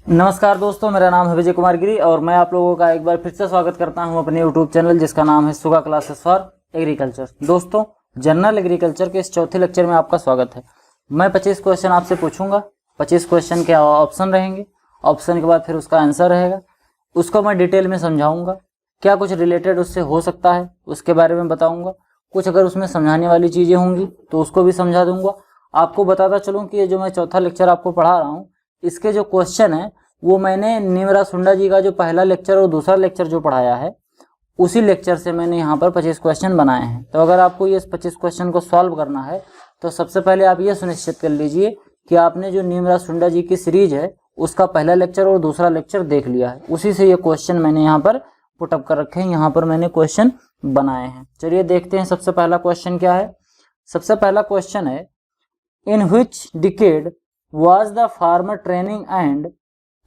नमस्कार दोस्तों, मेरा नाम है विजय कुमार गिरी और मैं आप लोगों का एक बार फिर से स्वागत करता हूं अपने YouTube चैनल जिसका नाम है सुगा क्लासेस फॉर एग्रीकल्चर। दोस्तों, जनरल एग्रीकल्चर के इस चौथे लेक्चर में आपका स्वागत है। मैं 25 क्वेश्चन आपसे पूछूंगा। 25 क्वेश्चन के ऑप्शन रहेंगे, ऑप्शन के बाद फिर उसका आंसर रहेगा। उसको मैं डिटेल में समझाऊंगा, क्या कुछ रिलेटेड उससे हो सकता है उसके बारे में बताऊंगा। कुछ अगर उसमें समझाने वाली चीज़ें होंगी तो उसको भी समझा दूंगा। आपको बताता चलूँ कि ये जो मैं चौथा लेक्चर आपको पढ़ा रहा हूँ, इसके जो क्वेश्चन है वो मैंने नीमरा सुंडा जी का जो पहला लेक्चर और दूसरा लेक्चर जो पढ़ाया है उसी लेक्चर से मैंने यहाँ पर 25 क्वेश्चन बनाए हैं। तो अगर आपको ये 25 क्वेश्चन को सॉल्व करना है तो सबसे पहले आप ये सुनिश्चित कर लीजिए कि आपने जो नीमरा सुंडा जी की सीरीज है उसका पहला लेक्चर और दूसरा लेक्चर देख लिया है। उसी से ये क्वेश्चन मैंने यहाँ पर पुटअप कर रखे हैं, यहाँ पर मैंने क्वेश्चन बनाए हैं। चलिए देखते हैं सबसे पहला क्वेश्चन क्या है। सबसे पहला क्वेश्चन है, in which decade was the farmer training and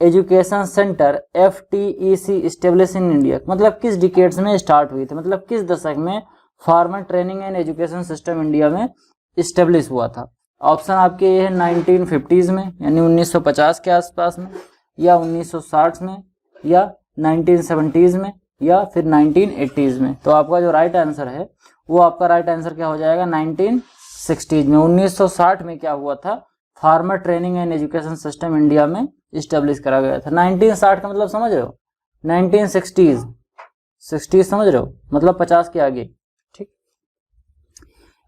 education center FTEC established in India। मतलब किस डिकेड्स में स्टार्ट हुई थी, मतलब किस दशक में farmer training and education system India में इस्टेब्लिश हुआ था। ऑप्शन आपके ये है 1950s में यानी 1950 के आसपास में, या 1960 में, या 1970s में, या फिर 1980s में। तो आपका जो राइट आंसर है वो आपका राइट आंसर क्या हो जाएगा, 1960s में। 1960 में क्या हुआ था, farmer training and education system India में इस्टेब्लिश करा गया था। 1960 का मतलब समझ रहे हो, 1960s, 60 समझ रहे हो, मतलब 50 के आगे। ठीक,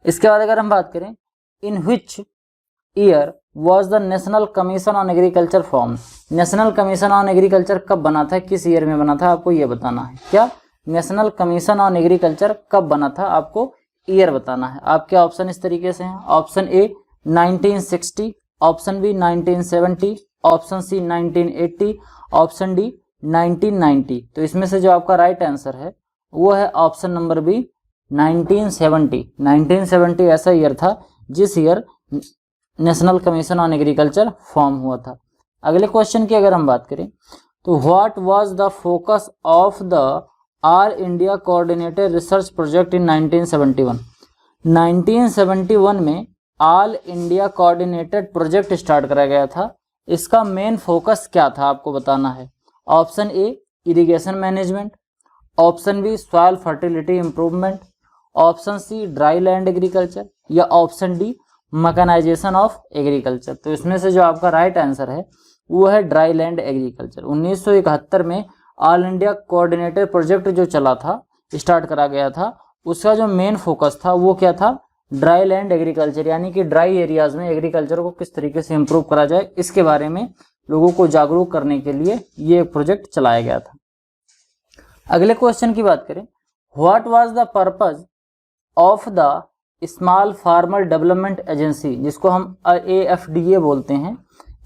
इसके बाद अगर हम बात करें, in which year was the national commission on agriculture form. National commission on agriculture कब बना था, किस ईयर में बना था, आपको ये बताना है। क्या नेशनल कमीशन ऑन एग्रीकल्चर कब बना था, आपको ईयर बताना है। आपके ऑप्शन इस तरीके से हैं, option A 1960, option B 1970, option C 1980, option D 1990। तो इसमें से जो आपका राइट आंसर है वो है ऑप्शन नंबर बी 1970। 1970 ऐसा ईयर था जिस year national commission on agriculture form हुआ था। अगले क्वेश्चन की अगर हम बात करें तो what was the focus of the all India coordinated research project in 1971। 1971 में all India coordinated project start करा गया था। इसका मेन फोकस क्या था आपको बताना है। Option A irrigation management, option B soil fertility improvement, option C dry land agriculture, या option D mechanization of agriculture. तो इसमें से जो आपका राइट आंसर है वो है ड्राई लैंड एग्रीकल्चर। 1971 में ऑल इंडिया कोऑर्डिनेटेड प्रोजेक्ट जो चला था, स्टार्ट करा गया था, उसका जो मेन फोकस था वो क्या था, ड्राई लैंड एग्रीकल्चर, यानी कि ड्राई एरियाज में एग्रीकल्चर को किस तरीके से इंप्रूव करा जाए इसके बारे में लोगों को जागरूक करने के लिए ये एक प्रोजेक्ट चलाया गया था। अगले क्वेश्चन की बात करें, what was the purpose of the small farmer development agency, जिसको हम AFDA बोलते हैं,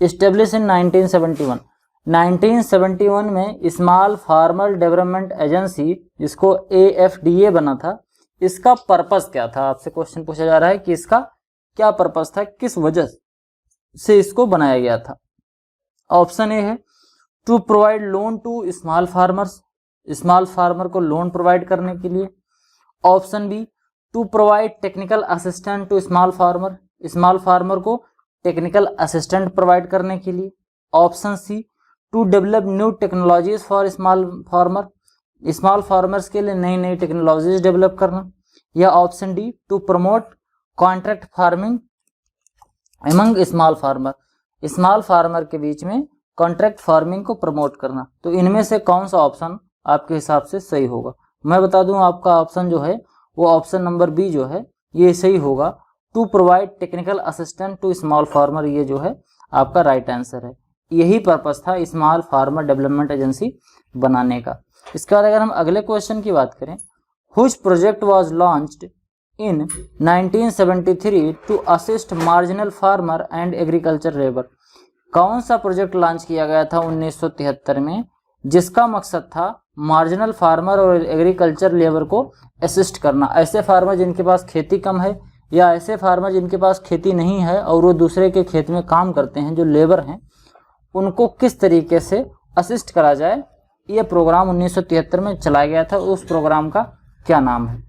एस्टेब्लिश इन 1971। 1971 में स्मॉल फार्मर डेवलपमेंट एजेंसी जिसको AFDA बना था, इसका पर्पस क्या था, आपसे क्वेश्चन पूछा जा रहा है कि इसका क्या पर्पस था, किस वजह से इसको बनाया गया था। ऑप्शन ए है to provide loan to small farmers, small farmer को लोन प्रोवाइड करने के लिए। Option B to provide technical assistant to small farmer, small farmer को टेक्निकल असिस्टेंट प्रोवाइड करने के लिए। Option C to develop new technologies for small farmer, small farmers के लिए नई नई टेक्नोलॉजीज डेवलप करना। या option D to promote contract farming among small farmer, small farmer के बीच में कॉन्ट्रैक्ट फार्मिंग को प्रमोट करना। तो इनमें से कौन सा ऑप्शन आपके हिसाब से सही होगा। मैं बता दूं आपका ऑप्शन जो है वो ऑप्शन नंबर बी जो है ये सही होगा, to provide technical assistant to small farmer, ये जो है आपका राइट आंसर है। यही पर्पस था स्मॉल फार्मर डेवलपमेंट एजेंसी बनाने का। इसके बाद अगर हम अगले क्वेश्चन की बात करें, which project was launched in 1973 to assist marginal farmer and agriculture labour. कौन सा प्रोजेक्ट लॉन्च किया गया था 1973 में जिसका मकसद था मार्जिनल फार्मर और एग्रीकल्चर लेबर को असिस्ट करना। ऐसे फार्मर जिनके पास खेती कम है या ऐसे फार्मर जिनके पास खेती नहीं है और वो दूसरे के खेत में काम करते हैं, जो लेबर हैं, उनको किस तरीके से असिस्ट करा जाए, ये प्रोग्राम 1973 में चलाया गया था। उस प्रोग्राम का क्या नाम है।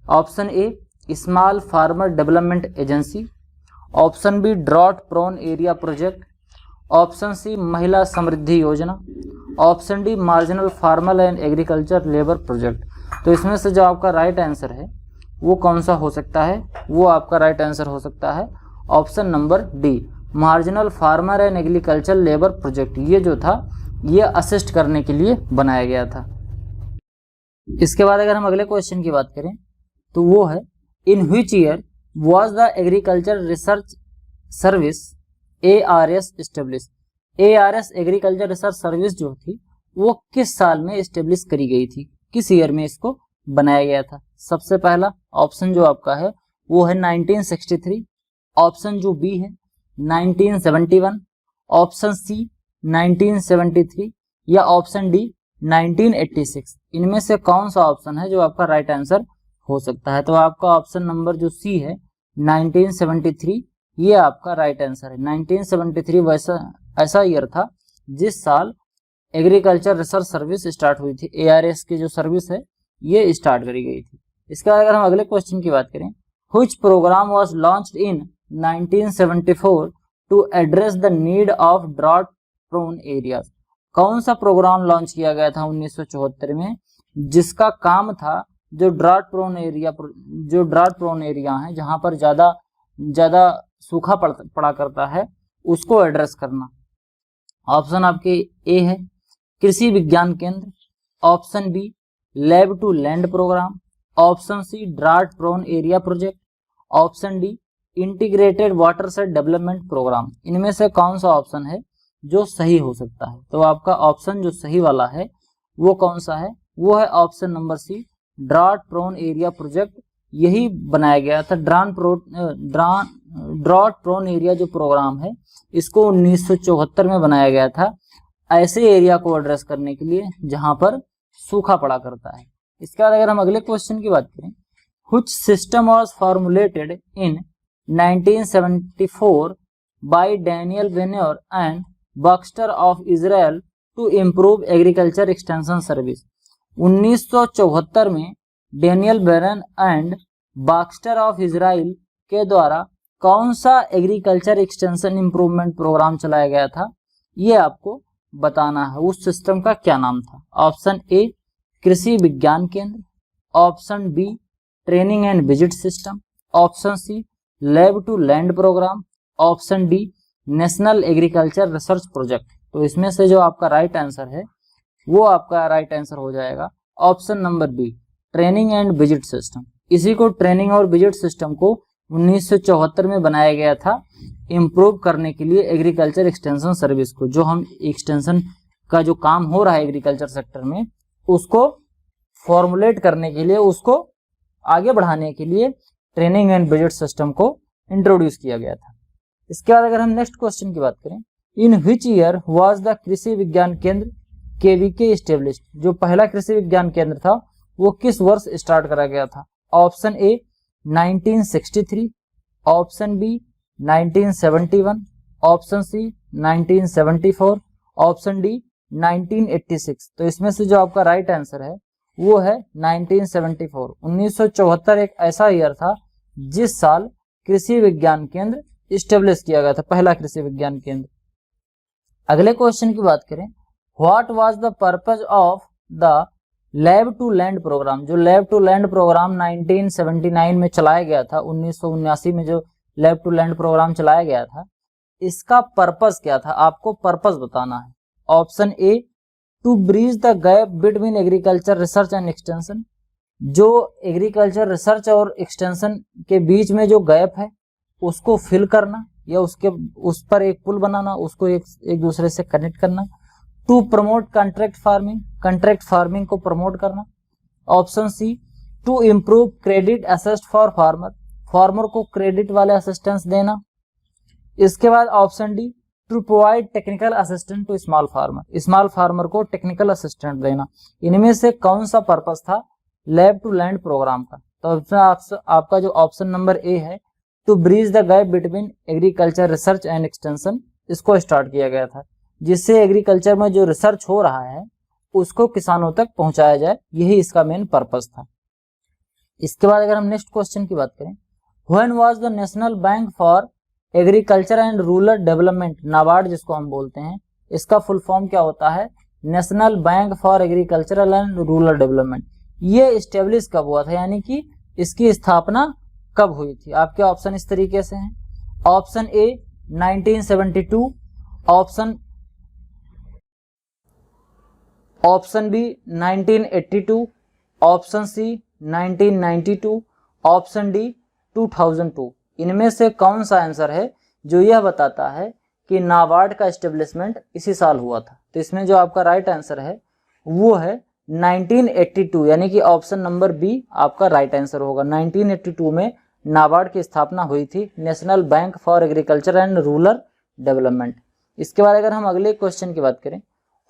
Option A small farmer development agency, option B drought prone area project, option C Mahila Samriddhi Yojana, option D marginal farmer and agriculture labour project. तो इसमें से जो आपका राइट आंसर है वो कौन सा हो सकता है, वो आपका राइट आंसर हो सकता है option number D, marginal farmer and agriculture labour project. ये जो था ये असिस्ट करने के लिए बनाया गया था। इसके बाद अगर हम अगले क्वेश्चन की बात करें तो वो है इन which year was the agriculture research service ARS establish. ARS agriculture research service जो थी वो किस साल में एस्टेब्लिश करी गई थी, किस ईयर में इसको बनाया गया था। सबसे पहला ऑप्शन जो आपका है वो है 1963, ऑप्शन जो बी है 1971, ऑप्शन सी 1973 या ऑप्शन डी 1986। इनमें से कौन सा ऑप्शन है जो आपका राइट आंसर हो सकता है। तो आपका ऑप्शन नंबर जो सी है 1973 ये आपका राइट आंसर है। 1973 वैसा ऐसा ईयर था जिस साल एग्रीकल्चर रिसर्च सर्विस स्टार्ट हुई थी। ARS की जो सर्विस है ये स्टार्ट करी गई थी। इसके बाद अगर हम अगले क्वेश्चन की बात करें, which program was launched in 1974 to address the need of drought prone areas. कौन सा प्रोग्राम लॉन्च किया गया था 1974 में जिसका काम था जो ड्रॉट प्रोन एरिया है जहां पर ज्यादा सूखा पड़ा करता है उसको एड्रेस करना। ऑप्शन आपके ए है Krishi Vigyan Kendra, option B lab to land program, option C drought prone area project, option D integrated water set development program. इनमें से कौन सा ऑप्शन है जो सही हो सकता है। तो आपका ऑप्शन जो सही वाला है वो कौन सा है, वो है option number C drought prone area project. यही बनाया गया था। ड्रॉट प्रोन एरिया जो प्रोग्राम है इसको 1974 में बनाया गया था ऐसे एरिया को एड्रेस करने के लिए जहां पर सूखा पड़ा करता है। इसके बाद अगर हम अगले क्वेश्चन की बात करें, which system was formulated in 1974 by Daniel Benor and Baxter of Israel to improve agriculture extension service. 1974 में डैनियल बेरन एंड बक्स्टर ऑफ इजराइल के द्वारा कौन सा एग्रीकल्चर एक्सटेंशन इंप्रूवमेंट प्रोग्राम चलाया गया था, ये आपको बताना है। उस सिस्टम का क्या नाम था। Option A Krishi Vigyan Kendra, option B training and visit system, option C lab to land program, option D national agriculture research project. तो इसमें से जो आपका राइट आंसर है वो आपका राइट आंसर हो जाएगा option number B training and visit system. इसी को ट्रेनिंग और विजिट सिस्टम को 1974 में बनाया गया था इम्प्रूव करने के लिए एग्रीकल्चर एक्सटेंशन सर्विस को। जो हम एक्सटेंशन का जो काम हो रहा है एग्रीकल्चर सेक्टर में उसको फॉर्मुलेट करने के लिए, उसको आगे बढ़ाने के लिए ट्रेनिंग एंड विजिट सिस्टम को इंट्रोड्यूस किया गया था। इसके बाद अगर हम नेक्स्ट क्वेश्चन की बात करें, in which year was the कृषि विज्ञान केंद्र KVK एस्टेब्लिश्ड। जो पहला कृषि विज्ञान केंद्र था वो किस वर्ष स्टार्ट करा गया था। Option A 1963, option B 1971, option C 1974, option D 1986। तो इसमें से जो आपका राइट आंसर है वो है 1974। 1974 एक ऐसा ईयर था जिस साल कृषि विज्ञान केंद्र इस्टेब्लिश किया गया था, पहला कृषि विज्ञान केंद्र। अगले क्वेश्चन की बात करें, what was the purpose of the lab to land program. जो लैब टू लैंड प्रोग्राम 1979 में चलाया गया था, 1979 में जो लैब टू लैंड प्रोग्राम चलाया गया था इसका पर्पज क्या था, आपको पर्पज बताना है। Option A to bridge the gap between agriculture research and extension. जो एग्रीकल्चर रिसर्च और एक्सटेंशन के बीच में जो गैप है उसको फिल करना या उस पर एक पुल बनाना, उसको एक दूसरे से कनेक्ट करना। टू प्रमोट कॉन्ट्रैक्ट फार्मिंग को प्रमोट करना। Option C to improve credit assist for farmer को क्रेडिट वाले असिस्टेंस देना। इसके बाद option D to provide technical assistant to small farmer को टेक्निकल असिस्टेंट देना। इनमें से कौन सा पर्पस था लैब टू लैंड प्रोग्राम का। तो आपका जो ऑप्शन नंबर ए है to bridge the gap between agriculture research and extension, इसको स्टार्ट किया गया था जिससे एग्रीकल्चर में जो रिसर्च हो रहा है उसको किसानों तक पहुंचाया जाए, यही इसका मेन पर्पस था। इसके बाद अगर हम नेक्स्ट क्वेश्चन की बात करें, when was the national bank for agriculture and rural development, NABARD जिसको हम बोलते हैं, इसका फुल फॉर्म क्या होता है? National bank for agricultural and rural development. ये इस्टेब्लिश कब हुआ था, यानी कि इसकी स्थापना कब हुई थी? आपके ऑप्शन इस तरीके से हैं। Option A 1972, option B 1982, option C 1992, option D 2002। इनमें से कौन सा आंसर है जो यह बताता है कि नाबार्ड का एस्टेब्लिशमेंट इसी साल हुआ था? तो इसमें जो आपका राइट आंसर है वो है 1982, यानी कि ऑप्शन नंबर बी आपका राइट आंसर होगा। 1982 में नाबार्ड की स्थापना हुई थी, national bank for agriculture and rural development. इसके बाद अगर हम अगले क्वेश्चन की बात करें,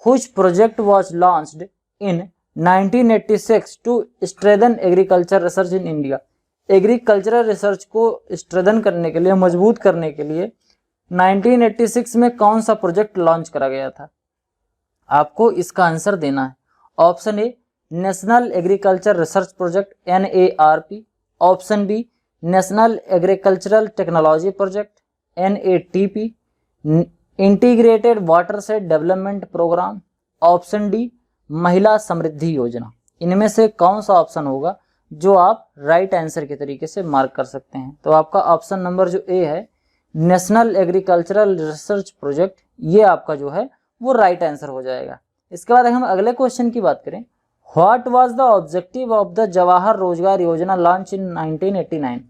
which project was launched in 1986 to strengthen agriculture research in India? Agricultural research को स्ट्रेंथन करने के लिए, मजबूत करने के लिए 1986 में कौन सा प्रोजेक्ट लॉन्च करा गया था? आपको इसका आंसर देना है। Option A national agriculture research project NARP, option B national agricultural technology project NATP, integrated watershed development program, option D Mahila Samriddhi योजना। इनमें से कौन सा ऑप्शन होगा जो आप राइट आंसर के तरीके से मार्क कर सकते हैं? तो आपका ऑप्शन नंबर जो ए है, नेशनल एग्रीकल्चरल रिसर्च प्रोजेक्ट, ये आपका जो है वो राइट आंसर हो जाएगा। इसके बाद हम अगले क्वेश्चन की बात करें, what was the objective of the Jawahar रोजगार योजना लॉन्च इन 1989?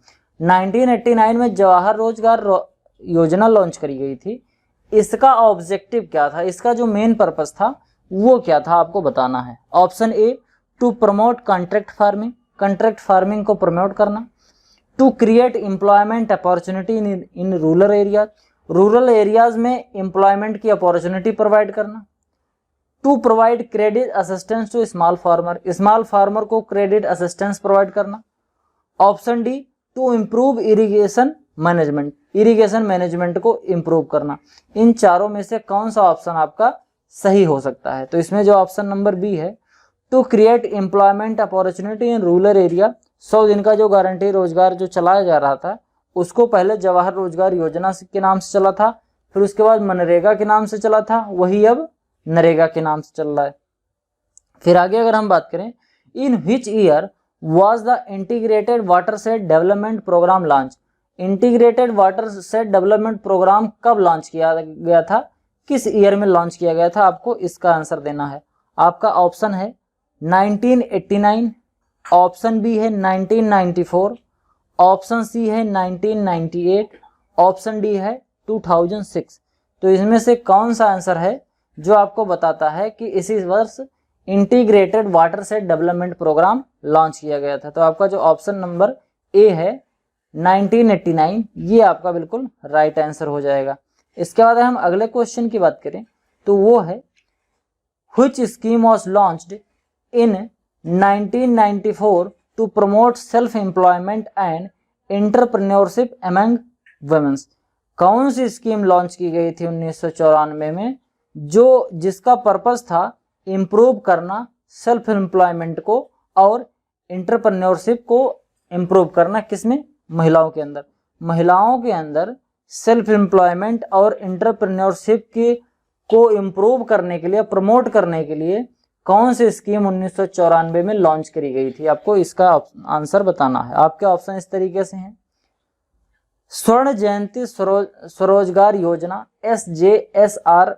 1989 में जवाहर रोजगार योजना लॉन्च करी गई थी। इसका ऑब्जेक्टिव क्या था, इसका जो मेन पर्पस था वो क्या था, आपको बताना है। Option A to promote contract farming, contract farming को प्रमोट करना। To create employment opportunity in rural area, rural areas में एम्प्लॉयमेंट की अपॉर्चुनिटी प्रोवाइड करना। To provide credit assistance to small farmer, small farmer को क्रेडिट असिस्टेंस प्रोवाइड करना। Option D to improve irrigation management, irrigation management को improve करना। इन चारों में से कौन सा ऑप्शन आपका सही हो सकता है? तो इसमें जो ऑप्शन नंबर बी है, to create employment opportunity in rural area, 100 दिन का जो गारंटी रोजगार जो चलाया जा रहा था उसको पहले जवाहर रोजगार योजना के नाम से चला था, फिर उसके बाद मनरेगा के नाम से चला था, वही अब नरेगा के नाम से चल रहा है। फिर आगे अगर हम बात करें, in which year was the integrated watershed development program launch? Integrated watershed development program कब लॉन्च किया गया था, किस ईयर में लॉन्च किया गया था? आपको इसका आंसर देना है। आपका ऑप्शन है 1989, ऑप्शन बी है 1994, ऑप्शन सी है 1998, ऑप्शन डी है 2006। तो इसमें से कौन सा आंसर है जो आपको बताता है कि इसी वर्ष integrated watershed development program launch किया गया था? तो आपका जो ऑप्शन नंबर ए है 1989, ये आपका बिल्कुल राइट आंसर हो जाएगा। इसके बाद हम अगले क्वेश्चन की बात करें तो वो है, which scheme was launched in 1994 to promote self employment and entrepreneurship among women's? कौन सी स्कीम लॉन्च की गई थी 1994 में जो जिसका पर्पस था इम्प्रूव करना सेल्फ एम्प्लॉयमेंट को और एंटरप्रेन्योरशिप को इम्प्रूव करना? किसमें? महिलाओं के अंदर। महिलाओं के अंदर सेल्फ एम्प्लॉयमेंट और एंटरप्रेन्योरशिप को इम्प्रूव करने के लिए, प्रमोट करने के लिए कौन सी स्कीम 1994 में लॉन्च करी गई थी? आपको इसका आंसर बताना है। आपके ऑप्शन इस तरीके से हैं, स्वर्ण जयंती स्वरोजगार योजना SJSRY,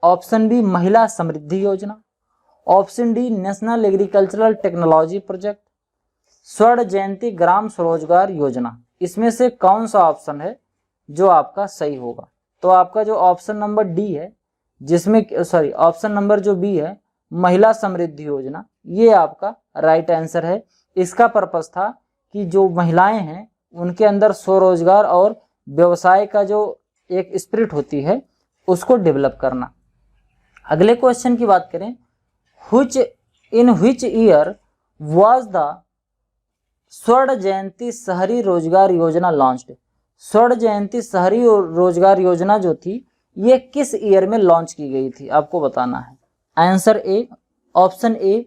ऑप्शन बी महिला Samriddhi Yojana, option D national agricultural technology project, स्वर्ण जयंती ग्राम स्वरोजगार योजना। इसमें से कौन सा ऑप्शन है जो आपका सही होगा? तो आपका जो ऑप्शन नंबर डी है, जिसमें ऑप्शन नंबर जो बी है महिला समृद्धि योजना, ये आपका राइट आंसर है। इसका पर्पस था कि जो महिलाएं हैं उनके अंदर स्वरोजगार और व्यवसाय का जो एक स्पिरिट होती है उसको डेवलप करना। अगले क्वेश्चन की बात करें, in which year was the स्वर्ण जयंती शहरी रोजगार योजना लॉन्च्ड? स्वर्ण जयंती शहरी रोजगार योजना जो थी ये किस ईयर में लॉन्च की गई थी? आपको बताना है। Answer A, option A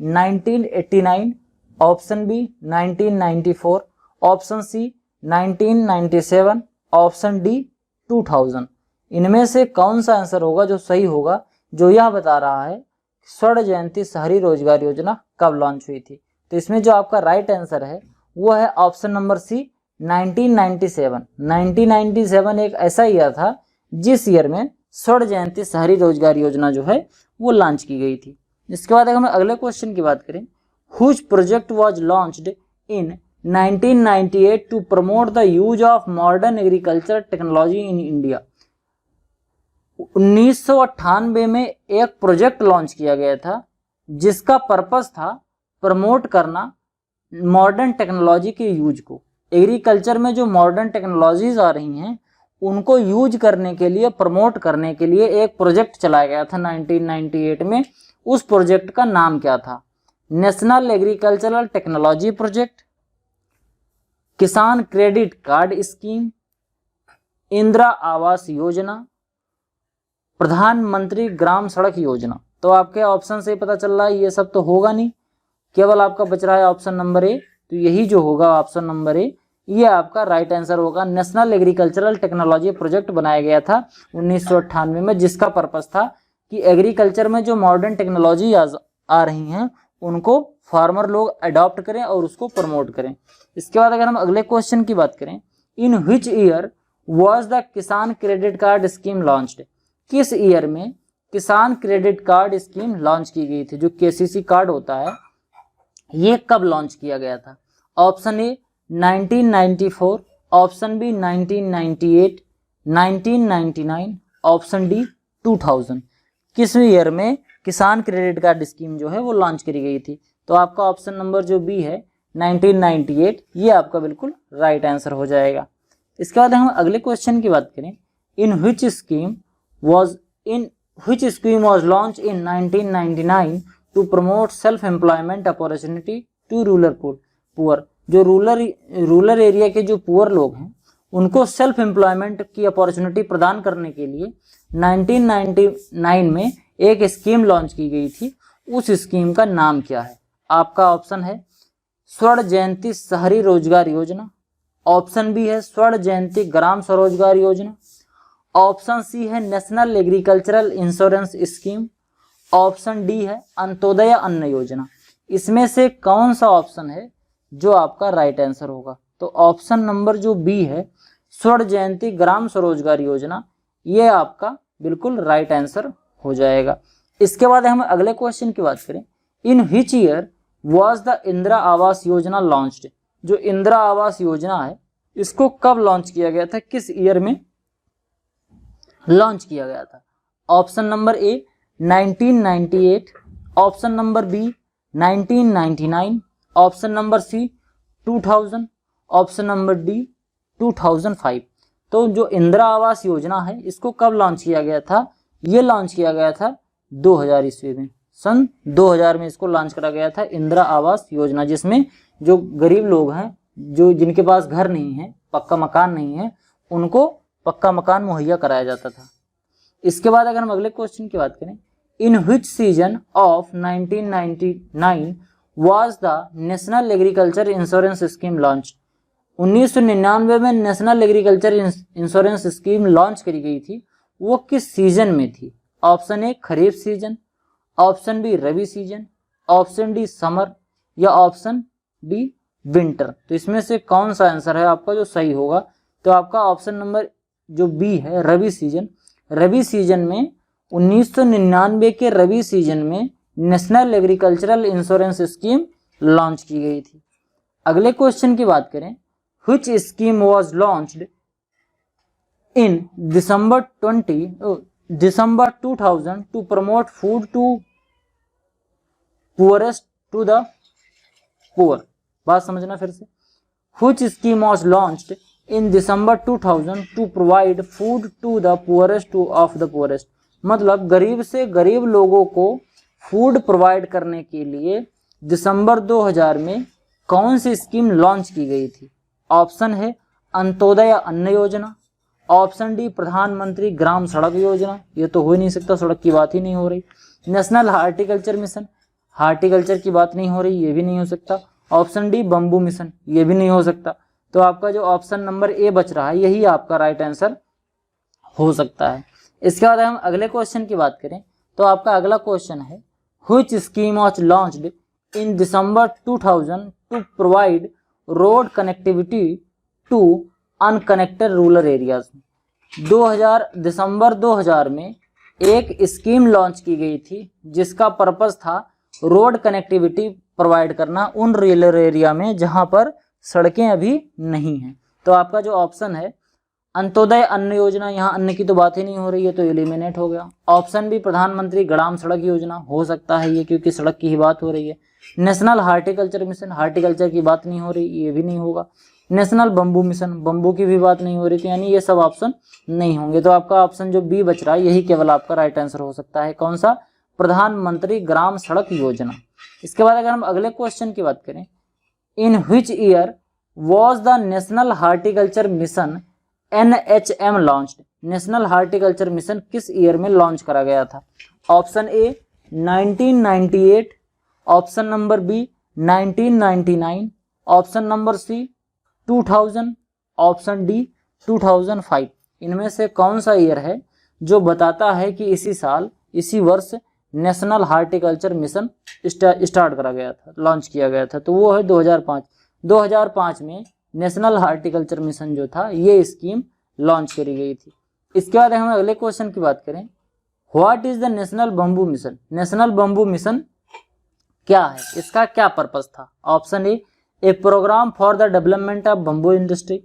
1989, option B 1994, option C 1997, option D 2000। इनमें से कौन सा आंसर होगा जो सही होगा, जो यह बता रहा है स्वर्ण जयंती शहरी रोजगार योजना कब लॉन्च हुई थी? तो इसमें जो आपका राइट आंसर है वो है ऑप्शन नंबर सी 1997। 1997 एक ऐसा ईयर था जिस ईयर में स्वर्ण जयंती शहरी रोजगार योजना जो है वो लॉन्च की गई थी। इसके बाद अगर हम अगले क्वेश्चन की बात करें, which project was launched in 1998 to promote the use of modern agriculture technology in India. 1998 में एक प्रोजेक्ट लॉन्च किया गया था जिसका पर्पस था प्रमोट करना मॉडर्न टेक्नोलॉजी के यूज को। एग्रीकल्चर में जो मॉडर्न टेक्नोलॉजीज आ रही हैं उनको यूज करने के लिए, प्रमोट करने के लिए एक प्रोजेक्ट चलाया गया था 1998 में। उस प्रोजेक्ट का नाम क्या था? नेशनल एग्रीकल्चरल टेक्नोलॉजी प्रोजेक्ट, किसान credit card scheme, Indira Awas Yojana, प्रधानमंत्री ग्राम सड़क योजना। तो आपके ऑप्शन से पता चल रहा है ये सब तो होगा नहीं, केवल आपका बच रहा है ऑप्शन नंबर ए। तो यही जो होगा ऑप्शन नंबर ए, ये आपका राइट आंसर होगा। नेशनल एग्रीकल्चरल टेक्नोलॉजी प्रोजेक्ट बनाया गया था 1998 में, जिसका पर्पस था कि एग्रीकल्चर में जो मॉडर्न टेक्नोलॉजी आ रही हैं उनको फार्मर लोग अडॉप्ट करें और उसको प्रमोट करें। इसके बाद अगर हम अगले क्वेश्चन की बात करें, in which year was the किसान क्रेडिट कार्ड स्कीम लॉन्च्ड? किस ईयर में किसान क्रेडिट कार्ड स्कीम लॉन्च की गई थी? जो केसीसी कार्ड होता है ये कब लॉन्च किया गया था? Option A 1994, option B 1998, 1999, option D 2000। किस ईयर में किसान क्रेडिट कार्ड स्कीम जो है वो लॉन्च करी गई थी? तो आपका ऑप्शन नंबर जो बी है 1998, ये आपका बिल्कुल राइट आंसर हो जाएगा। इसके बाद हम अगले क्वेश्चन की बात करें, in which scheme was launch in 1999 to promote self employment opportunity to rural poor. जो रूरल एरिया के जो पुअर लोग हैं उनको सेल्फ एम्प्लॉयमेंट की अपॉर्चुनिटी प्रदान करने के लिए 1999 में एक स्कीम लॉन्च की गई थी। उस स्कीम का नाम क्या है? आपका ऑप्शन है स्वर्ण जयंती शहरी रोजगार योजना, ऑप्शन बी है स्वर्ण जयंती ग्राम स्वरोजगार योजना, ऑप्शन सी है national agricultural insurance scheme, option D है अंत्योदय अन्न योजना। इसमें से कौन सा ऑप्शन है जो आपका राइट आंसर होगा? तो ऑप्शन नंबर जो बी है स्वर्ण जयंती ग्राम स्वरोजगार योजना, ये आपका बिल्कुल राइट आंसर हो जाएगा। इसके बाद हम अगले क्वेश्चन की बात करें, in which year was the Indira Awas Yojana launched? जो इंदिरा आवास योजना है इसको कब लॉन्च किया गया था? किस ईयर में लॉन्च किया गया था? Option number A 1998, option number B 1999, option number C 2000, option number D 2005। तो जो इंदिरा आवास योजना है इसको कब लॉन्च किया गया था? ये लॉन्च किया गया था 2000 ईस्वी में। सन 2000 में इसको लॉन्च करा गया था इंदिरा आवास योजना, जिसमें जो गरीब लोग हैं, जो जिनके पास घर नहीं है, पक्का मकान नहीं है, उनको पक्का मकान मुहैया कराया जाता था। इसके बाद अगर हम अगले क्वेश्चन की बात करें, in which season of 1999 was the national agriculture insurance scheme launch? 1999 में national agriculture insurance scheme launch करी गई थी, वो किस सीजन में थी? Option A kharif season, option B rabi season, option D summer, या ऑप्शन डी विंटर। तो इसमें से कौन सा आंसर है आपका जो सही होगा? तो आपका ऑप्शन नंबर जो बी है रबी सीजन। रबी सीजन में 1999 के रबी सीजन में national agricultural insurance scheme launch की गई थी। अगले क्वेश्चन की बात करें, which scheme was launched in December 2000 to promote food to poorest to the poor. बात समझना फिर से, which scheme was launched in December 2000 to provide food to the poorest of the poorest. मतलब गरीब से गरीब लोगों को फूड प्रोवाइड करने के लिए दिसंबर 2000 में कौन सी स्कीम लॉन्च की गई थी? ऑप्शन है अंत्योदय अन्न योजना, ऑप्शन डी प्रधानमंत्री ग्राम सड़क योजना, ये तो हो ही नहीं सकता, सड़क की बात ही नहीं हो रही। नेशनल हार्टिकल्चर मिशन, हार्टिकल्चर की बात नहीं हो रही, ये भी नहीं हो सकता। ऑप्शन डी बम्बू मिशन, ये भी नहीं हो सकता। तो आपका जो ऑप्शन नंबर ए बच रहा है यही आपका राइट आंसर हो सकता है। इसके बाद हम अगले क्वेश्चन की बात करें तो आपका अगला क्वेश्चन है which scheme was launched in December 2000 to provide road connectivity to unconnected rural areas. दिसंबर 2000 में एक स्कीम लॉन्च की गई थी जिसका पर्पस था रोड कनेक्टिविटी प्रोवाइड करना उन रूरल एरिया में जहां पर सड़कें अभी नहीं हैं। तो आपका जो ऑप्शन है अंत्योदय अन्न योजना, यहाँ अन्न की तो बात ही नहीं हो रही है तो एलिमिनेट हो गया। ऑप्शन बी प्रधानमंत्री ग्राम सड़क योजना, हो सकता है ये क्योंकि सड़क की ही बात हो रही है। नेशनल हार्टिकल्चर मिशन, हार्टिकल्चर की बात नहीं हो रही, ये भी नहीं होगा। नेशनल बम्बू मिशन, बम्बू की भी बात नहीं हो रही थी, यानी ये सब ऑप्शन नहीं होंगे। तो आपका ऑप्शन जो बी बच रहा है यही केवल आपका राइट आंसर हो सकता है। कौन सा? प्रधानमंत्री ग्राम सड़क योजना। इसके बाद अगर हम अगले क्वेश्चन की बात करें, in which year was the national horticulture mission NHM launched. National horticulture mission किस ईयर में लॉन्च करा गया था? Option A 1998, option number B 1999, option number C 2000, option D 2005। इनमें से कौन सा ईयर है जो बताता है कि इसी साल, इसी वर्ष नेशनल हार्टिकल्चर मिशन स्टार्ट करा गया था, लॉन्च किया गया था? तो वो है 2005। 2005 में नेशनल हार्टिकल्चर मिशन जो था ये स्कीम लॉन्च करी गई थी। इसके बाद हम अगले क्वेश्चन की बात करें, what is the national bamboo mission. National bamboo mission क्या है, इसका क्या पर्पस था? Option A program for the development of bamboo industry.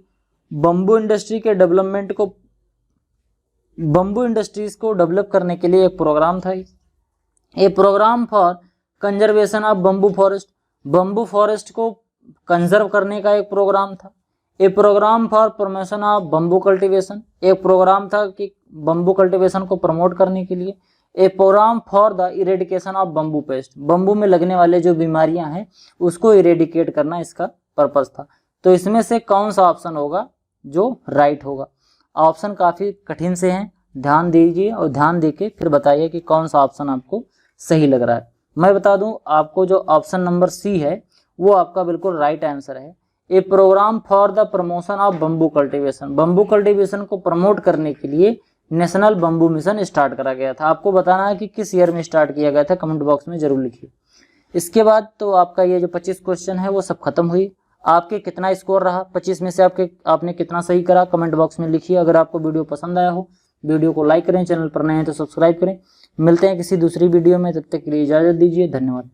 Bamboo industry के डेवलपमेंट को, बम्बू इंडस्ट्रीज को डेवलप करने के लिए एक प्रोग्राम था। A program for conservation of bamboo forest, bamboo forest को कंजर्व करने का एक प्रोग्राम था। A program for promotion of bamboo cultivation, एक प्रोग्राम था कि बम्बू कल्टीवेशन को प्रमोट करने के लिए। A program for the eradication of bamboo pest, bamboo में लगने वाले जो बीमारियां हैं उसको इरेडिकेट करना इसका पर्पस था। तो इसमें से कौन सा ऑप्शन होगा जो राइट होगा? ऑप्शन काफ़ी कठिन से हैं, ध्यान दीजिए और ध्यान देके फिर बताइए कि कौन सा ऑप्शन आपको सही लग रहा है। मैं बता दूं आपको, जो ऑप्शन नंबर सी है वो आपका बिल्कुल राइट आंसर है। A program for the promotion of bamboo cultivation, bamboo cultivation को प्रमोट करने के लिए नेशनल बम्बू मिशन स्टार्ट करा गया था। आपको बताना है कि किस ईयर में स्टार्ट किया गया था, कमेंट बॉक्स में जरूर लिखिए। इसके बाद तो आपका ये जो 25 क्वेश्चन है वो सब खत्म हुई। आपके कितना स्कोर रहा 25 में से, आपने कितना सही करा कमेंट बॉक्स में लिखिए। अगर आपको वीडियो पसंद आया हो वीडियो को लाइक करें, चैनल पर नए हैं तो सब्सक्राइब करें। मिलते हैं किसी दूसरी वीडियो में, तब तक के लिए इजाज़त दीजिए, धन्यवाद।